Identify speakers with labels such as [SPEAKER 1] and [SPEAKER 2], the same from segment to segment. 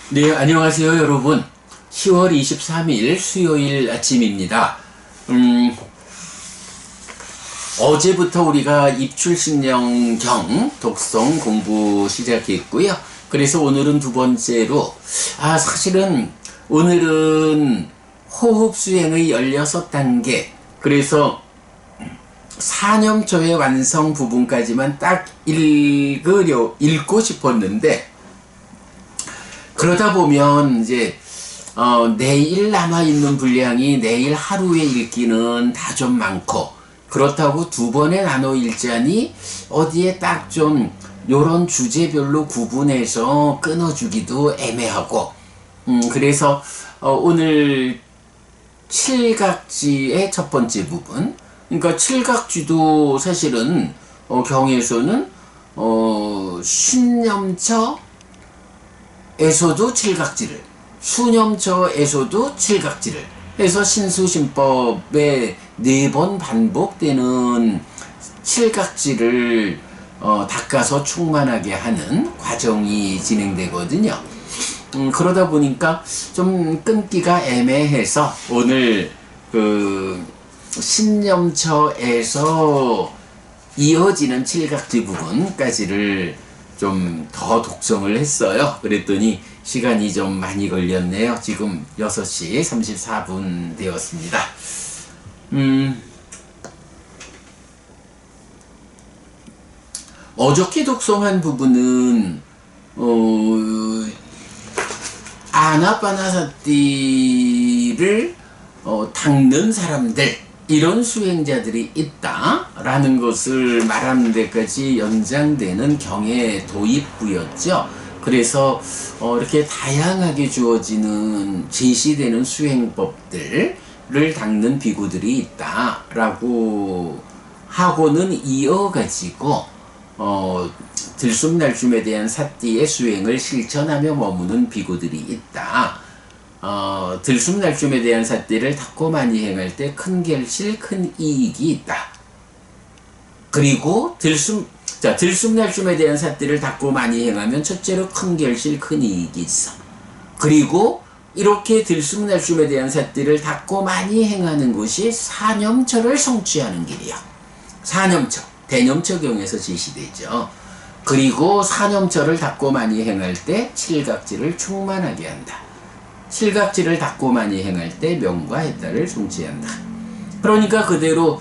[SPEAKER 1] 네, 안녕하세요, 여러분. 10월 23일 수요일 아침입니다. 어제부터 우리가 입출신령경 독성 공부 시작했고요. 그래서 오늘은 두 번째로, 사실은 오늘은 호흡 수행의 16단계, 그래서 사념초의 완성 부분까지만 딱 읽고 싶었는데, 그러다 보면 이제 내일 남아있는 분량이 내일 하루에 읽기는 다 좀 많고, 그렇다고 두 번에 나눠 읽자니 어디에 딱 좀 요런 주제별로 구분해서 끊어주기도 애매하고, 그래서 오늘 칠각지의 첫 번째 부분, 그러니까 칠각지도 사실은 경에서는 신념처 에서도 칠각지를, 수념처에서도 칠각지를 해서 신수신법에 4번 반복되는 칠각지를 닦아서 충만하게 하는 과정이 진행되거든요. 그러다 보니까 좀 끊기가 애매해서 오늘 그 신념처에서 이어지는 칠각지 부분까지를 좀 더 독성을 했어요. 그랬더니 시간이 좀 많이 걸렸네요. 지금 6시 34분 되었습니다. 어저께 독성한 부분은 아나파나사티를 닦는 사람들, 이런 수행자들이 있다라는 것을 말하는 데까지 연장되는 경의 도입부였죠. 그래서 이렇게 다양하게 주어지는 제시되는 수행법들을 닦는 비구들이 있다라고 하고는 이어가지고 들숨날숨에 대한 사띠의 수행을 실천하며 머무는 비구들이 있다. 들숨날숨에 대한 사띠를 닦고 많이 행할 때 큰 결실, 큰 이익이 있다. 그리고 들숨날숨에 대한 사띠를 닦고 많이 행하면 첫째로 큰 결실, 큰 이익이 있어. 그리고 이렇게 들숨날숨에 대한 사띠를 닦고 많이 행하는 것이 사념처를 성취하는 길이야. 사념처, 대념처경에서 제시되죠. 그리고 사념처를 닦고 많이 행할 때 칠각지를 충만하게 한다. 칠각지를 닦고 많이 행할 때 명과 해탈을 성취한다. 그러니까 그대로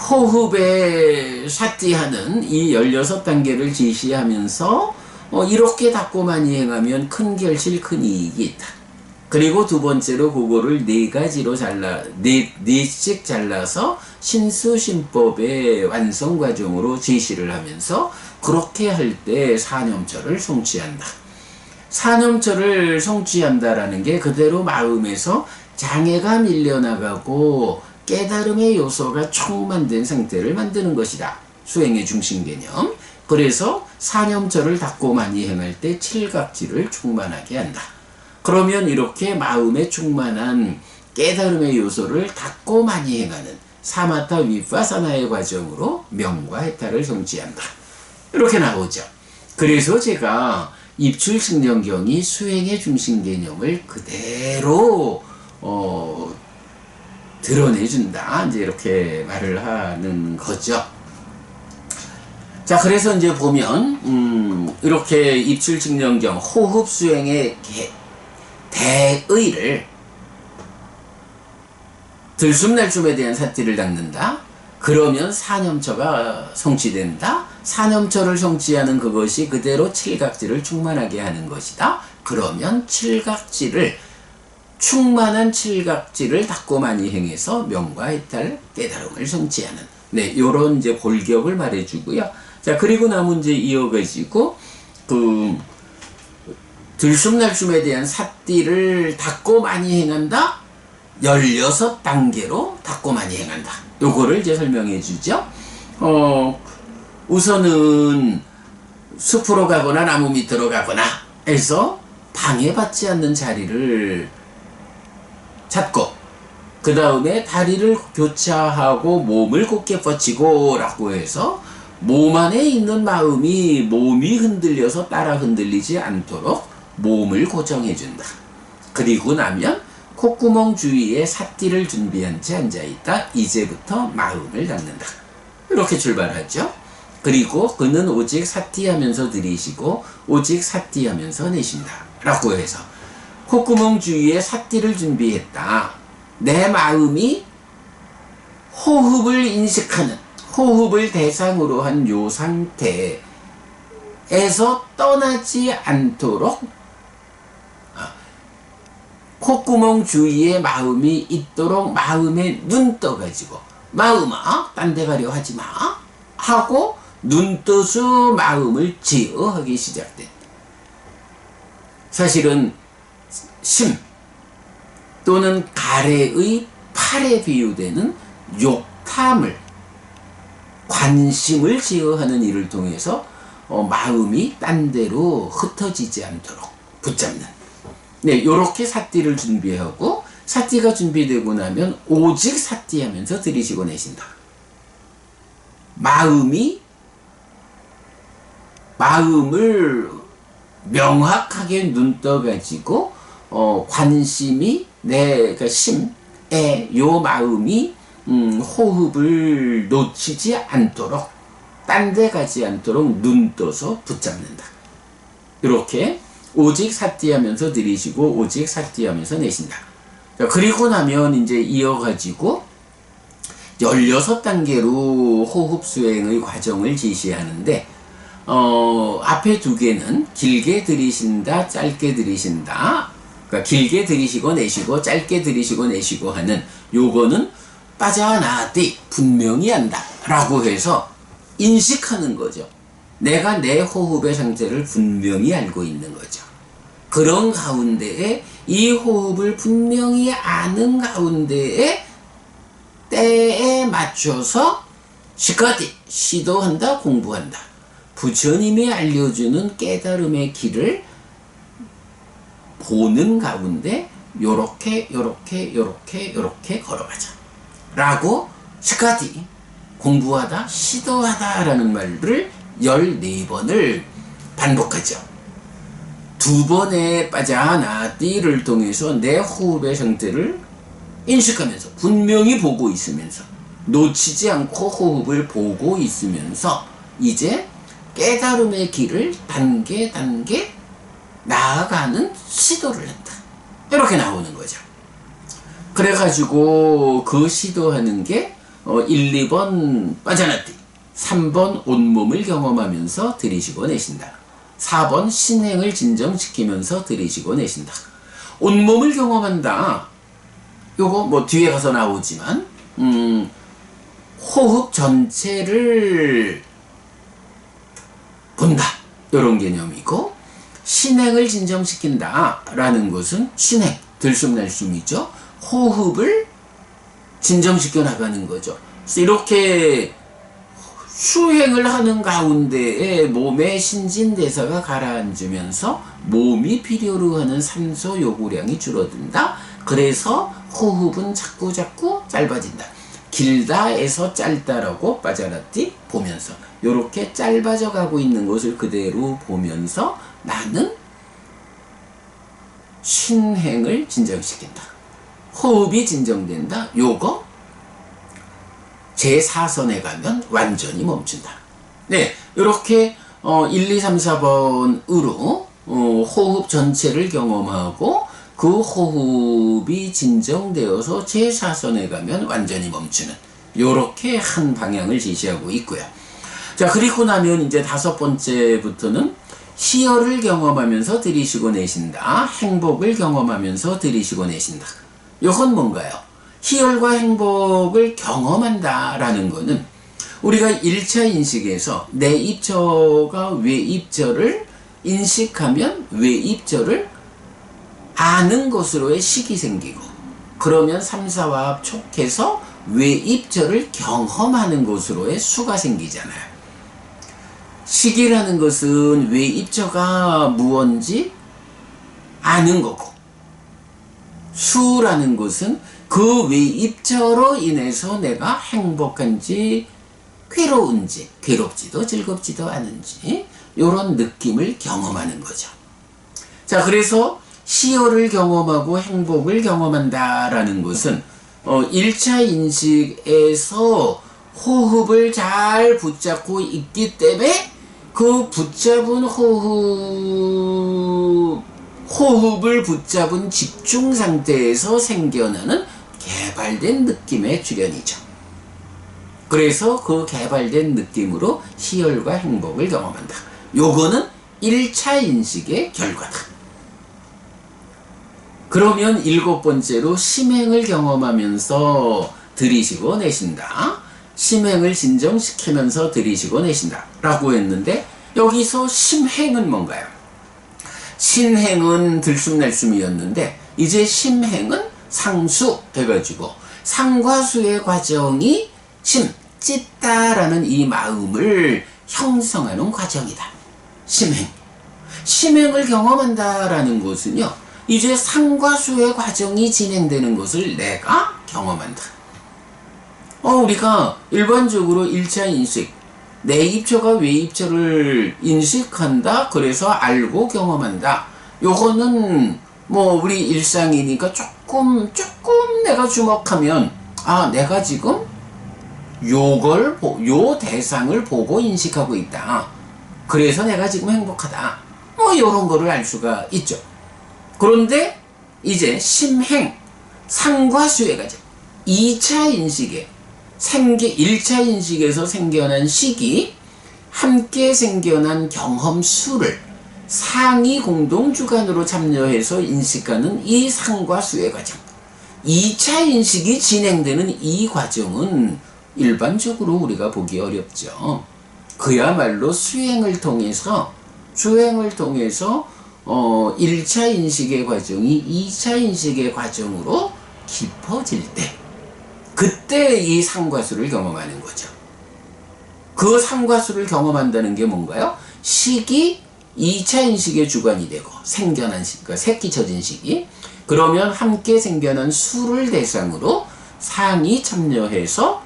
[SPEAKER 1] 호흡에 사띠하는 이 16단계를 제시하면서 이렇게 닦고 많이 행하면 큰 결실, 큰 이익이 있다. 그리고 두 번째로 그거를 4가지로 네씩 잘라서 신수신법의 완성 과정으로 제시를 하면서 그렇게 할 때 사념처를 성취한다. 사념처를 성취한다라는 게 그대로 마음에서 장애가 밀려나가고 깨달음의 요소가 충만된 상태를 만드는 것이다. 수행의 중심 개념. 그래서 사념처를 닦고 많이 행할 때 칠각지를 충만하게 한다. 그러면 이렇게 마음에 충만한 깨달음의 요소를 닦고 많이 행하는 사마타 위파사나의 과정으로 명과 해탈을 성취한다. 이렇게 나오죠. 그래서 제가 입출승령경이 수행의 중심 개념을 그대로 드러내준다. 이제 이렇게 말을 하는 거죠. 자, 그래서 이제 보면 이렇게 입출승령경 호흡 수행의 대의를 들숨날숨에 대한 사띠를 닦는다. 그러면 사념처가 성취된다. 사념처를 성취하는 그것이 그대로 칠각지를 충만하게 하는 것이다. 그러면 충만한 칠각지를 닦고 많이 행해서 명과 해탈, 깨달음을 성취하는, 요런 이제 골격을 말해주고요. 자, 그리고 나면 이제 이어가지고 들숨날숨에 대한 사띠를 닦고 많이 행한다. 16단계로 닦고 많이 행한다. 요거를 이제 설명해 주죠. 우선은 숲으로 가거나 나무 밑으로 가거나 해서 방해받지 않는 자리를 찾고, 그 다음에 다리를 교차하고 몸을 곧게 뻗치고 라고 해서 몸 안에 있는 마음이 몸이 흔들려서 따라 흔들리지 않도록 몸을 고정해준다. 그리고 나면 콧구멍 주위에 삿띠를 준비한 채 앉아있다. 이제부터 마음을 닫는다. 이렇게 출발하죠. 그리고 그는 오직 삿띠하면서 들이쉬고 오직 삿띠하면서 내쉰다. 라고 해서 콧구멍 주위에 삿띠를 준비했다. 내 마음이 호흡을 인식하는, 호흡을 대상으로 한 요 상태에서 떠나지 않도록 콧구멍 주위에 마음이 있도록 마음에 눈 떠가지고 마음아 딴 데 가려 하지 마 하고 눈 떠서 마음을 제어하기 시작된, 사실은 심 또는 가래의 팔에 비유되는 욕탐을, 관심을 제어하는 일을 통해서 마음이 딴 데로 흩어지지 않도록 붙잡는, 네, 요렇게 삿띠를 준비하고, 삿띠가 준비되고 나면 오직 삿띠하면서 들이쉬고 내쉰다. 마음을 명확하게 눈 떠가지고 관심이 그러니까 심에 요 마음이 호흡을 놓치지 않도록, 딴 데 가지 않도록 눈 떠서 붙잡는다. 이렇게 오직 삿띠하면서 들이쉬고 오직 삿띠하면서 내쉰다. 자, 그리고 나면 이제 이어가지고 16단계로 호흡 수행의 과정을 지시하는데, 앞에 두 개는 길게 들이쉰다, 짧게 들이쉰다. 그러니까 길게 들이쉬고 내쉬고 짧게 들이쉬고 내쉬고 하는 요거는 빠져나왔디 분명히 한다 라고 해서 인식하는 거죠. 내가 내 호흡의 상태를 분명히 알고 있는 거죠. 그런 가운데에 이 호흡을 분명히 아는 가운데에 때에 맞춰서 시카디 시도한다, 공부한다. 부처님이 알려주는 깨달음의 길을 보는 가운데 요렇게 걸어가자 라고 시카디 공부하다, 시도하다 라는 말을 14번을 반복하죠. 두 번의 빠져나띠를 통해서 내 호흡의 상태를 인식하면서 분명히 보고 있으면서 놓치지 않고 호흡을 보고 있으면서 이제 깨달음의 길을 단계 나아가는 시도를 한다. 이렇게 나오는 거죠. 그래가지고 그 시도하는 게 1, 2번 빠져나띠, 3번 온몸을 경험하면서 들이쉬고 내쉰다. 4번 신행을 진정시키면서 들이쉬고 내쉰다. 온몸을 경험한다. 요거 뭐 뒤에 가서 나오지만 호흡 전체를 본다. 요런 개념이고, 신행을 진정시킨다 라는 것은 신행, 들숨날숨이죠. 호흡을 진정시켜 나가는 거죠. 그래서 이렇게 수행을 하는 가운데에 몸의 신진대사가 가라앉으면서 몸이 필요로 하는 산소 요구량이 줄어든다. 그래서 호흡은 자꾸 짧아진다. 길다에서 짧다라고 빠져나띠 보면서 이렇게 짧아져 가고 있는 것을 그대로 보면서 나는 신행을 진정시킨다. 호흡이 진정된다. 요거 제4선에 가면 완전히 멈춘다. 네, 이렇게 1, 2, 3, 4번으로 호흡 전체를 경험하고 그 호흡이 진정되어서 제4선에 가면 완전히 멈추는, 요렇게 한 방향을 제시하고 있고요. 자, 그리고 나면 이제 5번째부터는 희열을 경험하면서 들이쉬고 내쉰다. 행복을 경험하면서 들이쉬고 내쉰다. 이건 뭔가요? 희열과 행복을 경험한다 라는 거는 우리가 1차 인식에서 내 입처가 외입처를 인식하면 외입처를 아는 것으로의 식이 생기고, 그러면 3, 4화합 촉해서 외입처를 경험하는 것으로의 수가 생기잖아요. 식이라는 것은 외입처가 무언지 아는 거고, 수라는 것은 그 외입처로 인해서 내가 행복한지 괴로운지, 괴롭지도 즐겁지도 않은지 요런 느낌을 경험하는 거죠. 자, 그래서 희열을 경험하고 행복을 경험한다라는 것은 1차 인식에서 호흡을 잘 붙잡고 있기 때문에 그 붙잡은 호흡을 붙잡은 집중 상태에서 생겨나는 개발된 느낌의 출현이죠. 그래서 그 개발된 느낌으로 희열과 행복을 경험한다. 요거는 1차 인식의 결과다. 그러면 7번째로 심행을 경험하면서 들이쉬고 내쉰다. 심행을 진정시키면서 들이쉬고 내쉰다 라고 했는데, 여기서 심행은 뭔가요? 신행은 들숨날숨이었는데 이제 심행은 상수 해가지고 상과 수의 과정이 찢다라는 이 마음을 형성하는 과정이다. 심행을 경험한다라는 것은요, 이제 상과 수의 과정이 진행되는 것을 내가 경험한다. 우리가 일반적으로 1차 인식, 내 입처가 외 입처를 인식한다. 그래서 알고 경험한다. 요거는 뭐 우리 일상이니까 조금 내가 주목하면, 내가 지금 요 대상을 보고 인식하고 있다. 그래서 내가 지금 행복하다. 요런 거를 알 수가 있죠. 그런데 이제 심행, 상과 수의 과정, 2차 인식에 1차 인식에서 생겨난 식이 함께 생겨난 경험 수를 상이 공동 주관으로 참여해서 인식하는 이 상과 수의 과정, 2차 인식이 진행되는 이 과정은 일반적으로 우리가 보기 어렵죠. 그야말로 수행을 통해서 1차 인식의 과정이 2차 인식의 과정으로 깊어질 때, 그때 이 상과수를 경험하는 거죠. 그 상과수를 경험한다는 게 뭔가요? 식이 2차 인식의 주관이 되고 생겨난 식, 그러니까 새끼쳐진 식이, 그러면 함께 생겨난 수를 대상으로 상이 참여해서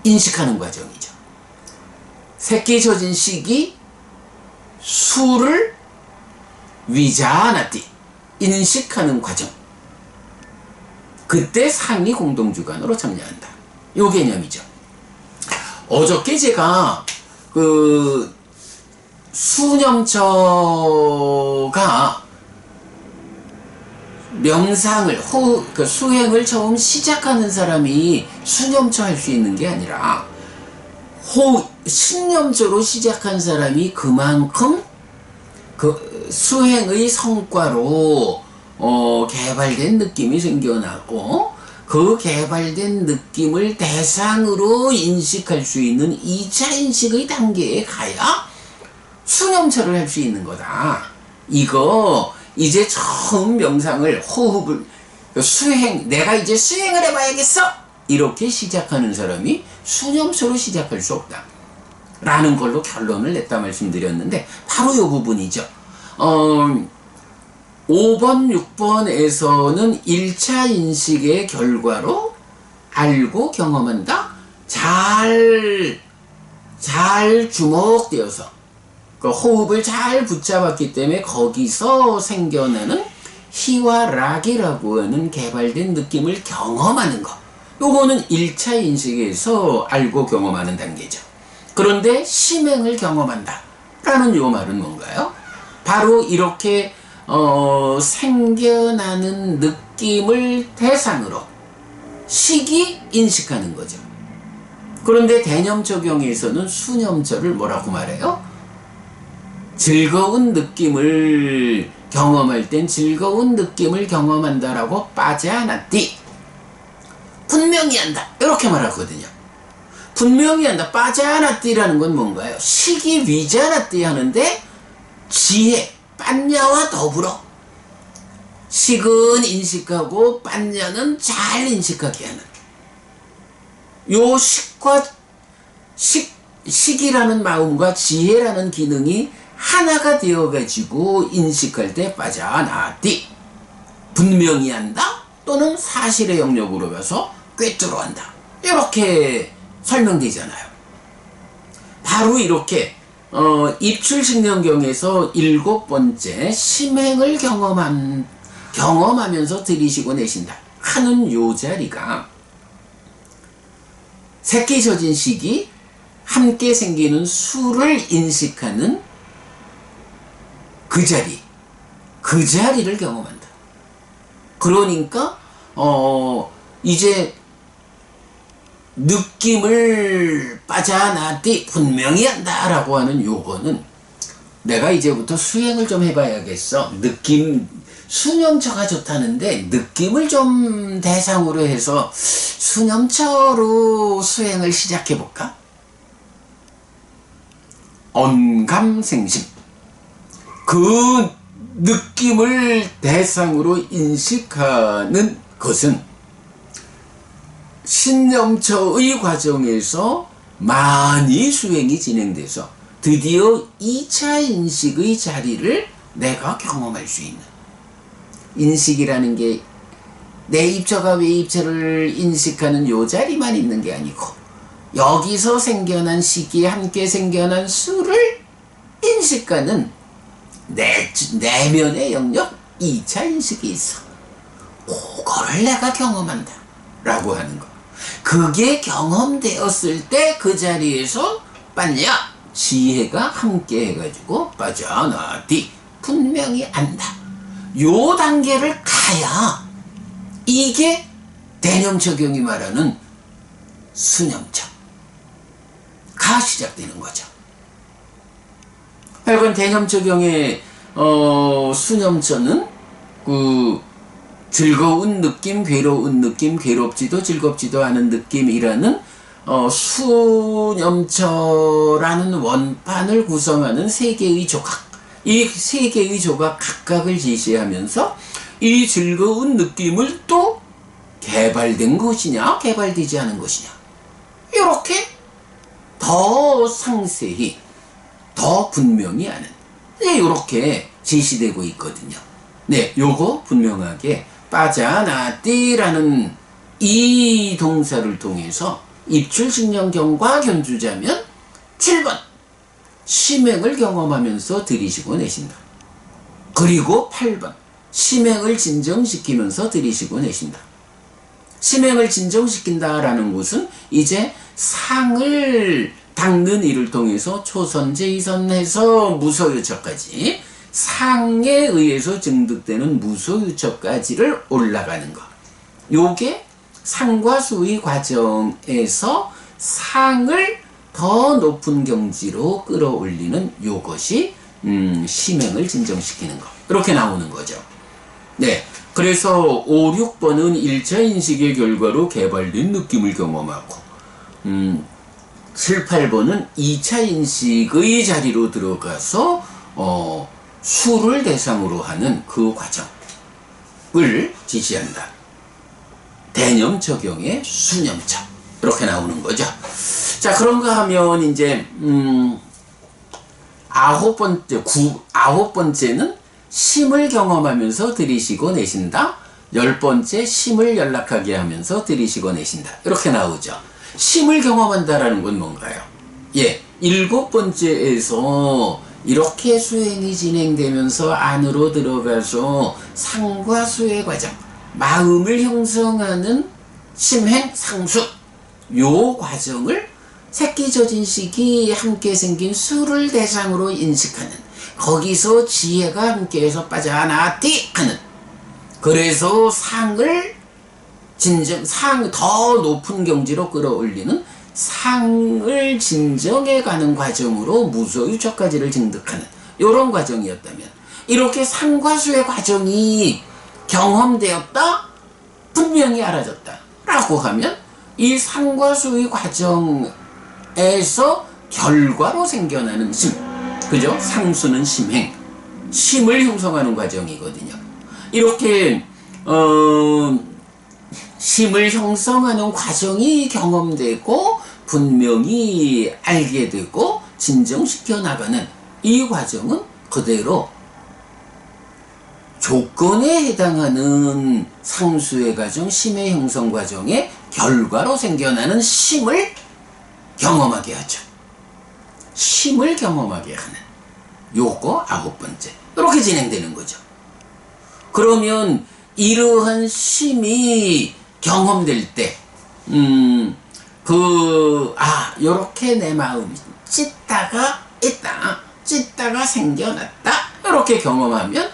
[SPEAKER 1] 인식하는 과정이죠. 새끼쳐진 식이 수를 위자나띠 인식하는 과정, 그때 상이 공동주관으로 참여한다. 요 개념이죠. 어저께 제가 수념처가 명상을 수행을 처음 시작하는 사람이 수념처 할 수 있는 게 아니라 신념처로 시작한 사람이 그만큼 수행의 성과로 개발된 느낌이 생겨나고, 그 개발된 느낌을 대상으로 인식할 수 있는 2차 인식의 단계에 가야 수념처를 할 수 있는 거다. 이거 이제 처음 명상을 호흡을 내가 이제 수행을 해봐야겠어 이렇게 시작하는 사람이 수념처로 시작할 수 없다 라는 걸로 결론을 냈다 말씀드렸는데, 바로 이 부분이죠. 5번, 6번에서는 1차 인식의 결과로 알고 경험한다. 잘 주목되어서 호흡을 잘 붙잡았기 때문에 거기서 생겨나는 희와 락이라고 하는 개발된 느낌을 경험하는 것. 요거는 1차 인식에서 알고 경험하는 단계죠. 그런데 심행을 경험한다 라는 요 말은 뭔가요? 바로 이렇게 생겨나는 느낌을 대상으로 식이 인식하는 거죠. 그런데 대념 적용에서는 수념처를 뭐라고 말해요? 즐거운 느낌을 경험할 땐 즐거운 느낌을 경험한다라고 빠자나띠, 분명히 한다 이렇게 말하거든요. 분명히 한다, 빠자나띠라는 건 뭔가요? 식이 위자나띠 하는데 지혜, 빤냐와 더불어 식은 인식하고 빤냐는 잘 인식하게 하는 요 식이라는 마음과 지혜라는 기능이 하나가 되어가지고 인식할 때 빠자나띠, 분명히 한다 또는 사실의 영역으로 가서 꿰뚫어 한다 이렇게 설명되잖아요. 바로 이렇게 입출식량경에서 7번째 심행을 경험하면서 들이쉬고 내쉰다 하는 요 자리가 새끼 젖은 시기 함께 생기는 수를 인식하는 그 자리를 경험한다. 그러니까 이제 느낌을 빠져나띠 분명히 한다라고 하는 요거는 내가 이제부터 수행을 좀 해봐야겠어. 수념처가 좋다는데 느낌을 좀 대상으로 해서 수념처로 수행을 시작해볼까? 언감생심. 그 느낌을 대상으로 인식하는 것은 신념처의 과정에서 많이 수행이 진행돼서 드디어 2차 인식의 자리를 내가 경험할 수 있는, 인식이라는 게 내 입처가 왜 입처를 인식하는 요 자리만 있는 게 아니고 여기서 생겨난 시기에 함께 생겨난 수를 인식하는 내면의 영역 2차 인식이 있어. 그거를 내가 경험한다 라고 하는 거. 그게 경험되었을 때 그 자리에서 빨리야 지혜가 함께 해가지고 빠져나디 분명히 안다. 요 단계를 가야 이게 대념처경이 말하는 수념처가 시작되는 거죠. 하여간 대념처경의 수념처는 그 즐거운 느낌, 괴로운 느낌, 괴롭지도 즐겁지도 않은 느낌이라는 수념처라는 원판을 구성하는 세 개의 조각, 이 세 개의 조각 각각을 제시하면서 이 즐거운 느낌을 또 개발된 것이냐 개발되지 않은 것이냐 이렇게 더 상세히 더 분명히 하는, 네, 이렇게 제시되고 있거든요. 네, 요거 분명하게 빠져나띠라는 이 동사를 통해서 입출식량경과 견주자면 7번 심행을 경험하면서 들이쉬고 내쉰다. 그리고 8번 심행을 진정시키면서 들이쉬고 내쉰다. 심행을 진정시킨다라는 것은 이제 상을 닦는 일을 통해서 초선, 제2선에서 무소유처까지 상에 의해서 증득되는 무소유처까지를 올라가는 것. 요게 상과 수의 과정에서 상을 더 높은 경지로 끌어올리는 요것이 심행을 진정시키는 것. 이렇게 나오는 거죠. 네. 그래서 5, 6번은 1차 인식의 결과로 개발된 느낌을 경험하고 7, 8번은 2차 인식의 자리로 들어가서 수를 대상으로 하는 그 과정을 지시한다. 대념처경의 수념처. 이렇게 나오는 거죠. 자, 그런가 하면 이제 9번째는 심을 경험하면서 들이쉬고 내쉰다. 10번째 심을 연락하게 하면서 들이쉬고 내쉰다. 이렇게 나오죠. 심을 경험한다라는 건 뭔가요? 예, 7번째에서 이렇게 수행이 진행되면서 안으로 들어가서 상과 수의 과정, 마음을 형성하는 심행, 상수, 요 과정을 새끼 젖은 시기 함께 생긴 수를 대상으로 인식하는, 거기서 지혜가 함께해서 빠져나띠 하는, 그래서 상을 더 높은 경지로 끌어올리는 상을 진정해가는 과정으로 무소유처까지를 증득하는 이런 과정이었다면, 이렇게 상과 수의 과정이 경험되었다, 분명히 알아졌다 라고 하면 이 상과 수의 과정에서 결과로 생겨나는 심, 그죠? 상수는 심행, 심을 형성하는 과정이거든요. 이렇게 심을 형성하는 과정이 경험되고 분명히 알게 되고 진정시켜 나가는 이 과정은 그대로 조건에 해당하는 상수의 과정, 심의 형성 과정의 결과로 생겨나는 심을 경험하게 하죠. 심을 경험하게 하는 요거 9번째. 이렇게 진행되는 거죠. 그러면 이러한 심이 경험될 때, 요렇게 내 마음이 찢다가 있다, 찢다가 생겨났다, 이렇게 경험하면,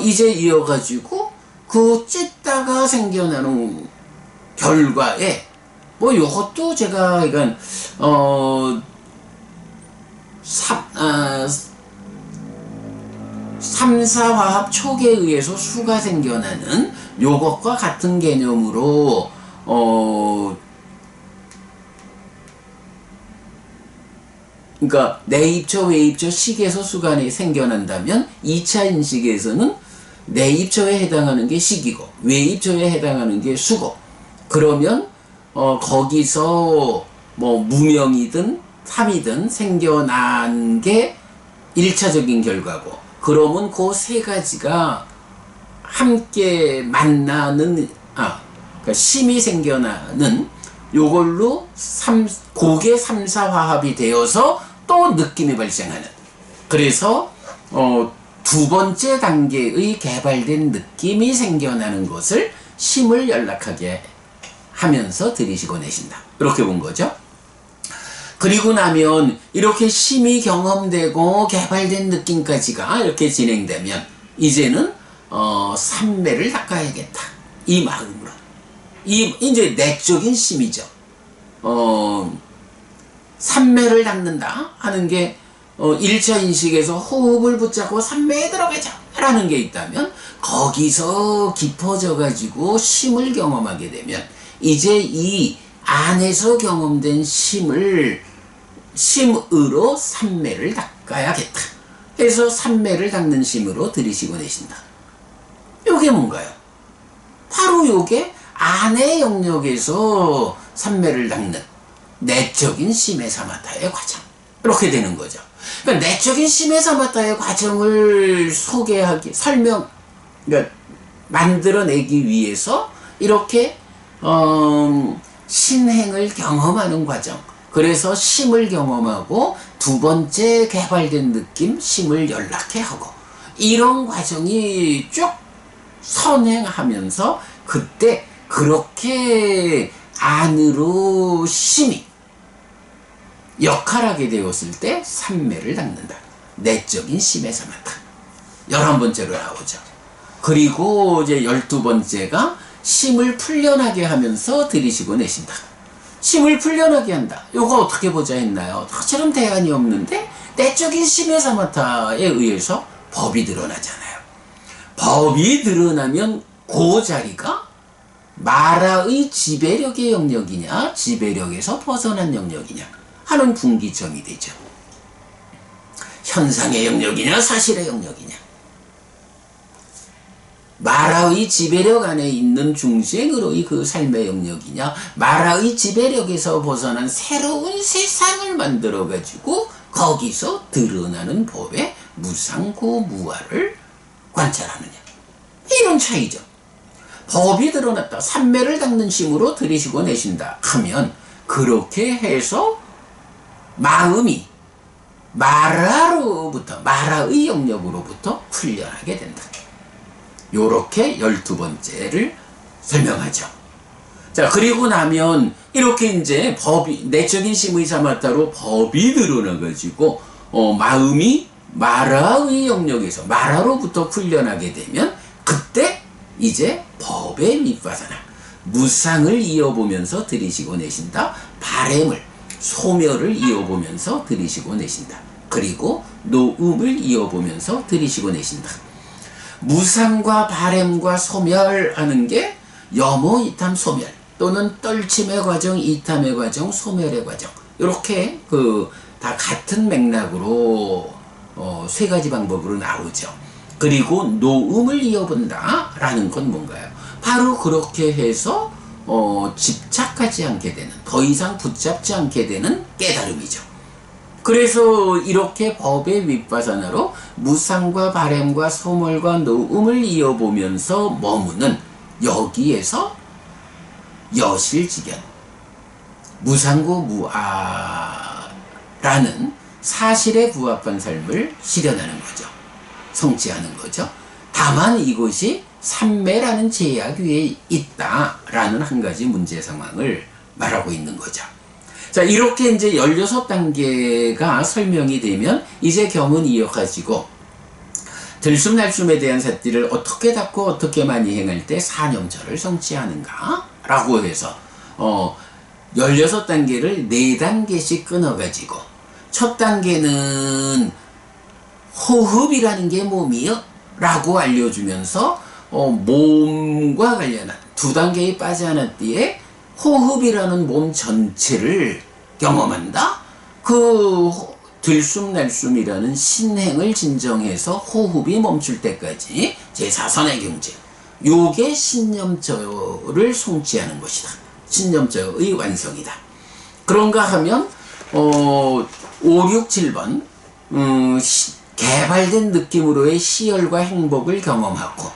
[SPEAKER 1] 이제 이어가지고, 그 찢다가 생겨나는 결과에, 요것도 제가, 이건, 3,4화합 촉에 의해서 수가 생겨나는 요것과 같은 개념으로 그러니까 내입처 외입처 식에서 수가 생겨난다면 2차 인식에서는 내입처에 해당하는 게 식이고 외입처에 해당하는 게 수고, 그러면 거기서 무명이든 3이든 생겨난 게 1차적인 결과고, 그러면 그 세 가지가 함께 만나는, 그러니까 심이 생겨나는 요걸로 고개 3,4화합이 되어서 또 느낌이 발생하는. 그래서 두 번째 단계의 개발된 느낌이 생겨나는 것을 심을 연락하게 하면서 들이쉬고 내쉰다. 이렇게 본 거죠. 그리고 나면 이렇게 심이 경험되고 개발된 느낌까지가 이렇게 진행되면 이제는 삼매를 닦아야겠다, 이 마음으로. 이제 내적인 심이죠. 삼매를 닦는다 하는 게 1차 인식에서 호흡을 붙잡고 삼매에 들어가자 라는 게 있다면, 거기서 깊어져 가지고 심을 경험하게 되면 이제 이 안에서 경험된 심으로 삼매를 닦아야겠다 해서 삼매를 닦는 심으로 들이쉬고 내쉰다. 요게 뭔가요? 바로 요게 안의 영역에서 삼매를 닦는 내적인 심의 사마타의 과정, 이렇게 되는 거죠. 그러니까 내적인 심의 사마타의 과정을 그러니까 만들어내기 위해서 이렇게 신행을 경험하는 과정, 그래서 심을 경험하고 두 번째 개발된 느낌 심을 연락해 하고, 이런 과정이 쭉 선행하면서 그때 그렇게 안으로 심이 역할하게 되었을 때 삼매를 닦는다. 내적인 심의 사마타 11번째로 나오죠. 그리고 이제 12번째가 심을 풀려나게 하면서 들이쉬고 내쉰다. 심을 풀려나게 한다. 요거 어떻게 보자 했나요? 사실은 대안이 없는데 내적인 심의 사마타에 의해서 법이 드러나잖아요. 법이 드러나면 그 자리가 마라의 지배력의 영역이냐 지배력에서 벗어난 영역이냐 하는 분기점이 되죠. 현상의 영역이냐 사실의 영역이냐. 마라의 지배력 안에 있는 중생으로의 그 삶의 영역이냐, 마라의 지배력에서 벗어난 새로운 세상을 만들어 가지고 거기서 드러나는 법의 무상고무아를 관찰하느냐, 이런 차이죠. 법이 드러났다, 삼매를 닦는 심으로 들이쉬고 내쉰다 하면 그렇게 해서 마음이 마라로부터, 마라의 영역으로부터 풀려나게 된다. 요렇게 12번째를 설명하죠. 자, 그리고 나면 이렇게 이제 법이, 내적인 심의 사마타로 법이 드러나가지고 마음이 마라의 영역에서 마라로부터 풀려나게 되면 그때 이제 법의 윗바사나 무상을 이어보면서 들이쉬고 내쉰다. 바램을, 소멸을 이어보면서 들이쉬고 내쉰다. 그리고 노음을 이어보면서 들이쉬고 내쉰다. 무상과 바램과 소멸하는 게 염호, 이탐, 소멸, 또는 떨침의 과정, 이탐의 과정, 소멸의 과정, 이렇게 다 같은 맥락으로 세 가지 방법으로 나오죠. 그리고 노음을 이어본다 라는 건 뭔가요? 바로 그렇게 해서 집착하지 않게 되는, 더 이상 붙잡지 않게 되는 깨달음이죠. 그래서 이렇게 법의 윗바사나로 무상과 바램과 소멸과 노음을 이어보면서 머무는 여기에서 여실직연, 무상고 무아라는 사실에 부합한 삶을 실현하는 거죠. 성취하는 거죠. 다만 이것이 삼매라는 제약 위에 있다라는 한 가지 문제 상황을 말하고 있는 거죠. 자, 이렇게 이제 16단계가 설명이 되면 이제 경은 이어가지고 들숨날숨에 대한 삿띠를 어떻게 닦고 어떻게 많이 행할 때 사념처를 성취하는가 라고 해서 16단계를 4단계씩 끊어가지고 첫 단계는 호흡이라는 게 몸이요 라고 알려주면서 몸과 관련한 2단계에 빠져나뒤에 호흡이라는 몸 전체를 경험한다. 그 들숨날숨이라는 신행을 진정해서 호흡이 멈출 때까지 제4선의 경제, 요게 신념저를 성취하는 것이다. 신념저의 완성이다. 그런가 하면 5, 6, 7번 개발된 느낌으로의 시열과 행복을 경험하고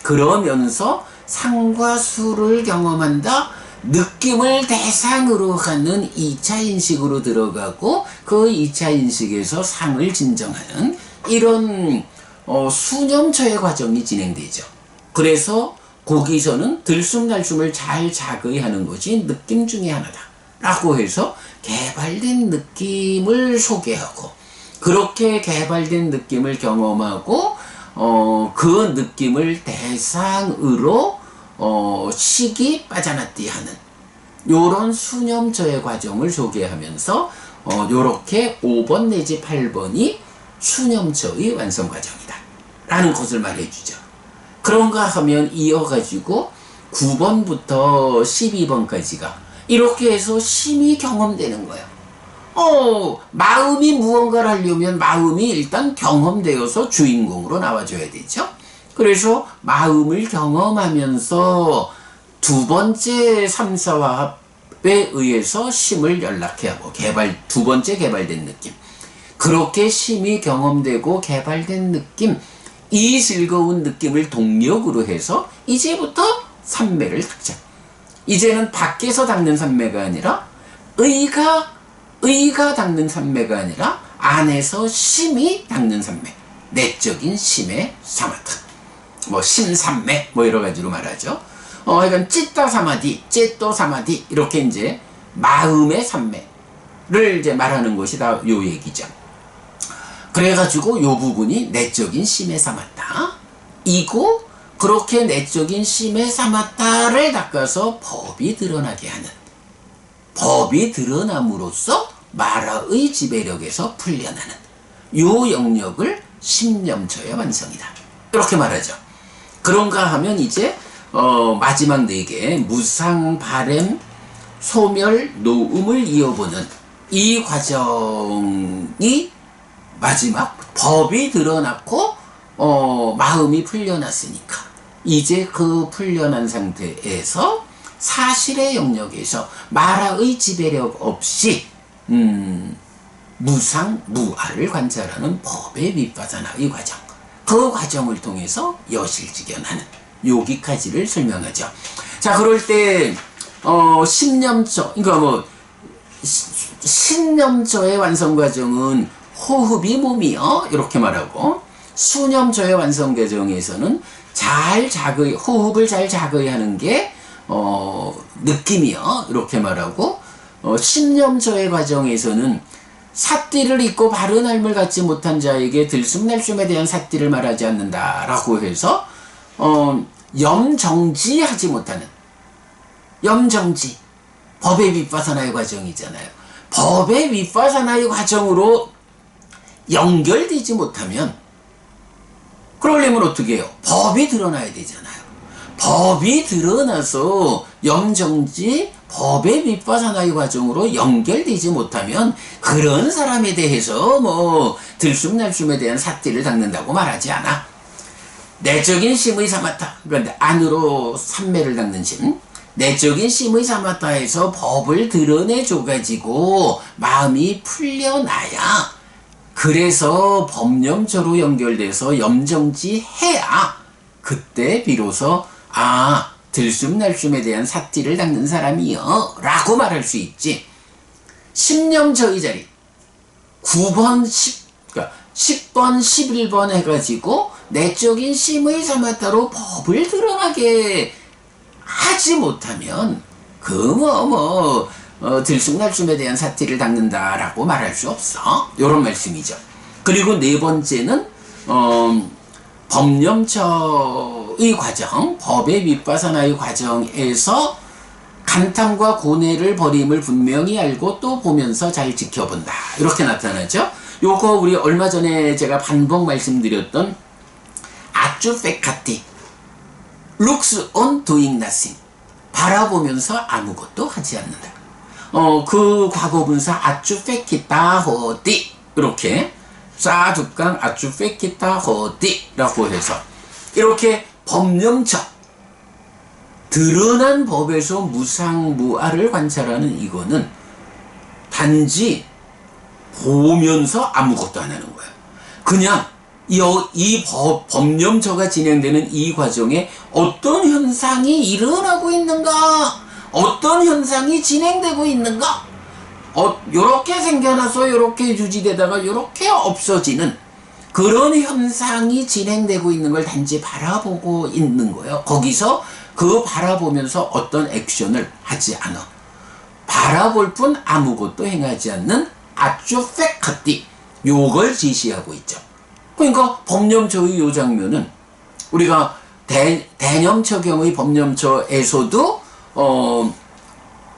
[SPEAKER 1] 그러면서 상과 수를 경험한다. 느낌을 대상으로 하는 2차 인식으로 들어가고 그 2차 인식에서 상을 진정하는 이런 수념처의 과정이 진행되죠. 그래서 거기서는 들숨날숨을 잘 자극하는 것이 느낌 중에 하나다 라고 해서 개발된 느낌을 소개하고 그렇게 개발된 느낌을 경험하고 그 느낌을 대상으로 식이 빠져나띠 하는 요런 수념저의 과정을 소개하면서 요렇게 5번 내지 8번이 수념저의 완성 과정이다 라는 것을 말해주죠. 그런가 하면 이어가지고 9번부터 12번까지가 이렇게 해서 심이 경험되는 거예요. 마음이 무언가를 하려면 마음이 일단 경험되어서 주인공으로 나와줘야 되죠. 그래서 마음을 경험하면서 두 번째 삼사화합에 의해서 심을 연락해 하고 두 번째 개발된 느낌. 그렇게 심이 경험되고 개발된 느낌, 이 즐거운 느낌을 동력으로 해서 이제부터 삼매를 닦자. 이제는 밖에서 닦는 삼매가 아니라 의가 닦는 삼매가 아니라 안에서 심이 닦는 삼매. 내적인 심의 사마타. 심삼매 여러 가지로 말하죠. 그러니까 찌따 사마디, 찌또 사마디 이렇게 이제 마음의 삼매를 이제 말하는 것이 다 요 얘기죠. 그래가지고 요 부분이 내적인 심에 삼았다. 이고 그렇게 내적인 심에 삼았다를 닦아서 법이 드러나게 하는 법이 드러남으로써 마라의 지배력에서 풀려나는 요 영역을 심념처의 완성이다. 이렇게 말하죠. 그런가 하면 이제 마지막 4개 무상, 바램, 소멸, 노음을 이어보는 이 과정이 마지막 법이 드러났고 마음이 풀려났으니까 이제 그 풀려난 상태에서 사실의 영역에서 마라의 지배력 없이 무상, 무아를 관찰하는 법의 윗바사나의 과정, 그 과정을 통해서 여실직연하는 여기까지를 설명하죠. 자, 그럴 때 신념처, 그러니까 신념처의 완성 과정은 호흡이 몸이요 이렇게 말하고, 수념처의 완성 과정에서는 호흡을 잘 자극하는 게 느낌이요 이렇게 말하고, 신념처의 과정에서는 삿띠를 잊고 바른 삶을 갖지 못한 자에게 들숨날숨에 대한 삿띠를 말하지 않는다라고 해서 염정지하지 못하는, 염정지 법의 윗바사나의 과정이잖아요. 법의 윗바사나의 과정으로 연결되지 못하면 그러려면 어떻게 해요? 법이 드러나야 되잖아요. 법이 드러나서 염정지 법의 윗바사나의 과정으로 연결되지 못하면 그런 사람에 대해서 들숨날숨에 대한 삿띠를 닦는다고 말하지 않아. 내적인 심의 사마타, 그런데 안으로 삼매를 닦는 심, 내적인 심의 사마타에서 법을 드러내줘가지고 마음이 풀려나야, 그래서 법념처로 연결돼서 염정지해야 그때 비로소 들숨날숨에 대한 삿띠를 닦는 사람이요 라고 말할 수 있지. 10념저의 자리, 9번, 10번, 11번 해가지고 내적인 심의 사마타로 법을 드러나게 하지 못하면 들쑥날쑥에 대한 사티를 닦는다라고 말할 수 없어. 요런 말씀이죠. 그리고 네 번째는 법념처의 과정, 법의 윗바사나의 과정에서 간탐과 고뇌를 버림을 분명히 알고 또 보면서 잘 지켜본다. 이렇게 나타나죠. 요거 우리 얼마 전에 제가 반복 말씀드렸던 아주 페카티 looks on doing nothing, 바라보면서 아무것도 하지 않는다. 그 과거분사 아주 페키타 호디, 이렇게 싸두깡 아주 페키타 호디라고 해서 이렇게 법념처, 드러난 법에서 무상무아를 관찰하는 이거는 단지 보면서 아무것도 안 하는 거야. 그냥 이 법념처가 진행되는 이 과정에 어떤 현상이 일어나고 있는가, 어떤 현상이 진행되고 있는가, 요렇게 생겨나서 요렇게 유지되다가 요렇게 없어지는 그런 현상이 진행되고 있는 걸 단지 바라보고 있는 거예요. 거기서 그 바라보면서 어떤 액션을 하지 않아. 바라볼 뿐 아무것도 행하지 않는 아주 페카티, 요걸 지시하고 있죠. 그러니까 법념처의 요 장면은 우리가 대념처경의 법념처에서도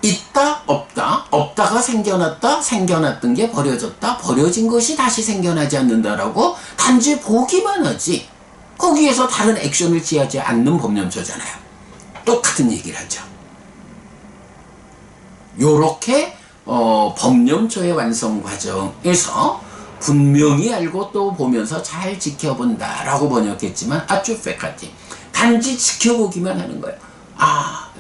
[SPEAKER 1] 있다 없다, 없다가 생겨났다, 생겨났던 게 버려졌다, 버려진 것이 다시 생겨나지 않는다라고 단지 보기만 하지 거기에서 다른 액션을 취하지 않는 법념처잖아요. 똑같은 얘기를 하죠. 요렇게 법념처의 완성 과정에서 분명히 알고 또 보면서 잘 지켜본다 라고 번역했지만 아주 페카티, 단지 지켜보기만 하는 거예요.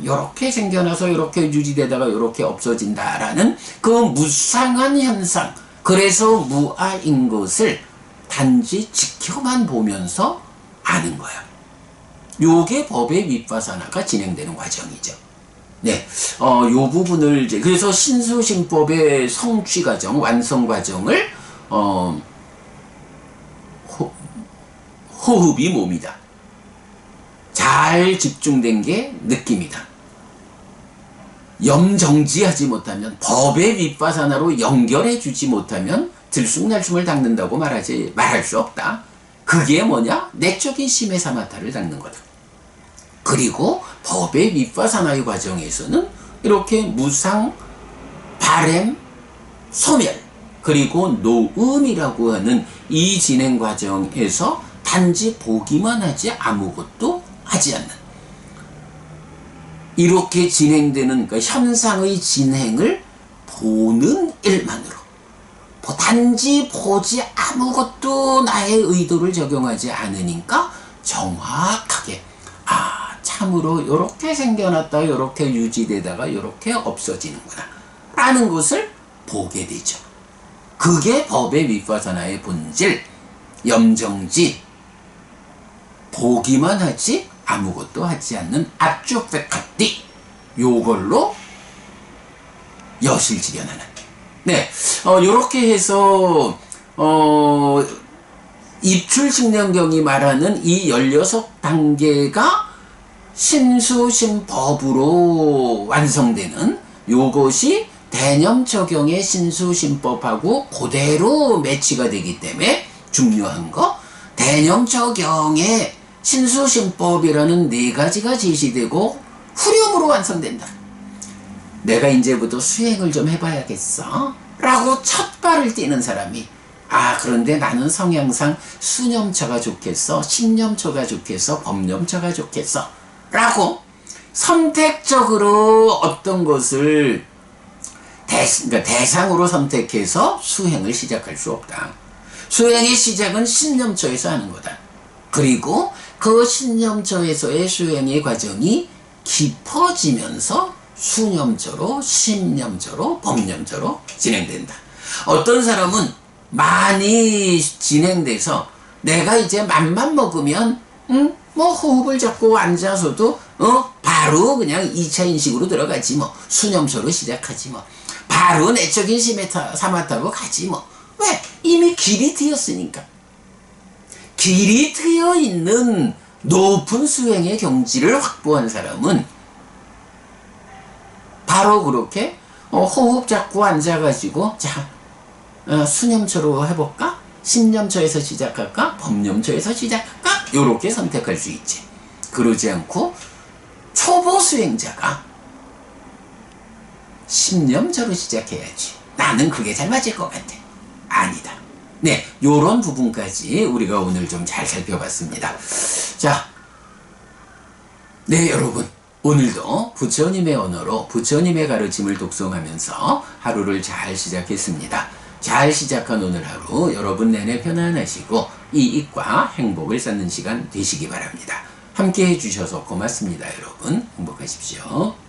[SPEAKER 1] 요렇게 생겨나서 요렇게 유지되다가 요렇게 없어진다 라는 그 무상한 현상, 그래서 무아인 것을 단지 지켜만 보면서 아는 거예요. 요게 법의 윗바사나가 진행되는 과정이죠. 네, 요 부분을 이제 그래서 신수신법의 성취 과정, 완성 과정을 호흡이 몸이다. 잘 집중된 게 느낌이다. 염정지하지 못하면, 법의 윗바사나로 연결해 주지 못하면 들쑥날쑥을 닦는다고 말할 수 없다. 그게 뭐냐? 내적인 심의 사마타를 닦는 거다. 그리고 법의 윗바사나의 과정에서는 이렇게 무상, 바램, 소멸, 그리고 노음이라고 하는 이 진행 과정에서 단지 보기만 하지 아무것도 하지 않는, 이렇게 진행되는 그 현상의 진행을 보는 일만으로, 단지 보지 아무것도 나의 의도를 적용하지 않으니까 정확하게 참으로 요렇게 생겨났다, 요렇게 유지되다가 요렇게 없어지는구나 라는 것을 보게 되죠. 그게 법의 윗바사나의 본질, 염정지, 보기만 하지 아무것도 하지 않는 아쭈페카띠, 요걸로 여실지련하는. 네, 요렇게 해서 입출식량경이 말하는 이 16단계가 신수신법으로 완성되는 요것이 대념처경의 신수신법하고 그대로 매치가 되기 때문에 중요한 거, 대념처경의 신수신법이라는 4가지가 제시되고 후렴으로 완성된다. 내가 이제부터 수행을 좀 해봐야겠어 라고 첫 발을 띄는 사람이, 그런데 나는 성향상 수념처가 좋겠어, 신념처가 좋겠어, 법념처가 좋겠어 라고 선택적으로 어떤 것을 대상으로 선택해서 수행을 시작할 수 없다. 수행의 시작은 신념처에서 하는 거다. 그리고 그 신념처에서의 수행의 과정이 깊어지면서 수념처로, 신념처로, 법념처로 진행된다. 어떤 사람은 많이 진행돼서 내가 이제 맘만 먹으면 호흡을 잡고 앉아서도 바로 그냥 2차 인식으로 들어가지 뭐, 수념처로 시작하지 뭐, 바로 내적인 심의 사마타로 가지 뭐, 왜? 이미 길이 트였으니까. 길이 트여 있는 높은 수행의 경지를 확보한 사람은 바로 그렇게 호흡 잡고 앉아가지고 자 수념처로 해볼까? 신념처에서 시작할까? 법념처에서 시작할까? 요렇게 선택할 수 있지. 그러지 않고 초보 수행자가 신념처로 시작해야지. 나는 그게 잘 맞을 것 같아. 아니다. 네, 요런 부분까지 우리가 오늘 좀 잘 살펴봤습니다. 자, 네 여러분, 오늘도 부처님의 언어로 부처님의 가르침을 독송하면서 하루를 잘 시작했습니다. 잘 시작한 오늘 하루 여러분 내내 편안하시고 이익과 행복을 쌓는 시간 되시기 바랍니다. 함께 해주셔서 고맙습니다. 여러분 행복하십시오.